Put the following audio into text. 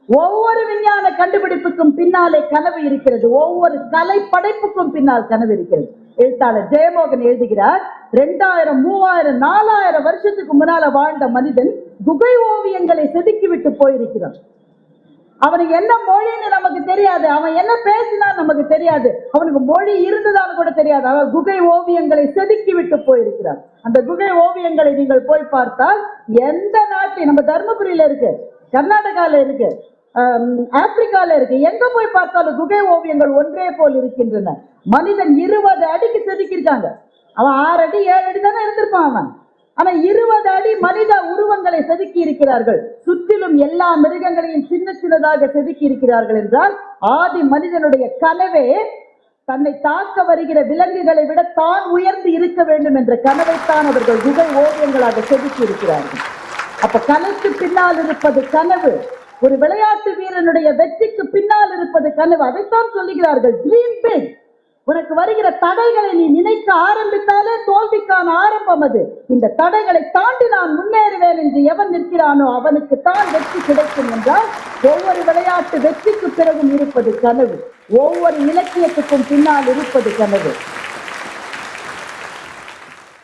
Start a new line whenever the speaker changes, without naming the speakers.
ஒவ்வொரு விஞ்ஞான கண்டுபிடிப்புக்கும் பின்னாலே கனவு இருக்கிறது. ஒவ்வொரு கலை படைப்புக்கும் பின்னால் கனவு இருக்கிறது. எழுத்தாளர் ஜெயமோகன் எழுதுகிறார், 2000, 3000, 4000 வருஷத்துக்கு முன்னால வாழ்ந்த மனிதன் குகை ஓவியங்களை செதுக்கிவிட்டு போயிருக்கிறான். அவனுக்கு என்ன மொழின்னு நமக்கு தெரியாது, அவன் என்ன பேசினா நமக்கு தெரியாது, அவனுக்கு மொழி இருந்ததான்னு கூட தெரியாது. அவன் குகை ஓவியங்களை செதுக்கி விட்டு போயிருக்கிறான். அந்த குகை ஓவியங்களை நீங்கள் போய் பார்த்தால் எந்த நாட்டில், நம்ம தர்மபுரியில இருக்கு, கர்நாடகால இருக்கு, ஆப்பிரிக்கால இருக்கு, எங்க போய் பார்த்தாலும் குகை ஓவியங்கள் ஒன்றே போல் இருக்கின்றன. மனிதன் 20 அடிக்கு செதுக்கியிருக்காங்க. அவன் 6 அடி 7 அடி தானே இருந்திருப்பான் அவன். ஆனா 20 அடி மனித உருவங்களை செதுக்கி இருக்கிறார்கள். சுற்றிலும் எல்லா மிருகங்களையும் சின்ன சின்னதாக செதுக்கி இருக்கிறார்கள் என்றால் ஆதி மனிதனுடைய கனவே தன்னை தாக்க வருகிற விலங்குகளை விட தான் உயர்ந்து இருக்க வேண்டும் என்ற கனவைத்தான் அவர்கள் குகை ஓவியங்களாக செதுக்கி இருக்கிறார்கள். அப்ப கலைக்கு பின்னால் இருப்பது கனவு. ஒரு விளையாட்டு வீரனுடைய வெற்றிக்கு பின்னால் இருப்பது கனவு. அதைத்தான் சொல்லுகிறார்கள், ட்ரீம் பிக். உனக்கு வருகிற தடைகளை நீ நினைக்க ஆரம்பித்தாலே தோல்விக்கான ஆரம்பம் அது. இந்த தடைகளை தாண்டி நான் முன்னேறுவேன் என்று எவன் நிற்கிறானோ அவனுக்கு தான் வெற்றி கிடைக்கும் என்றால் ஒவ்வொரு விளையாட்டு வெற்றிக்கு பிறகும் இருப்பது கனவு. ஒவ்வொரு இலக்கியத்துக்கும் பின்னால் இருப்பது கனவு.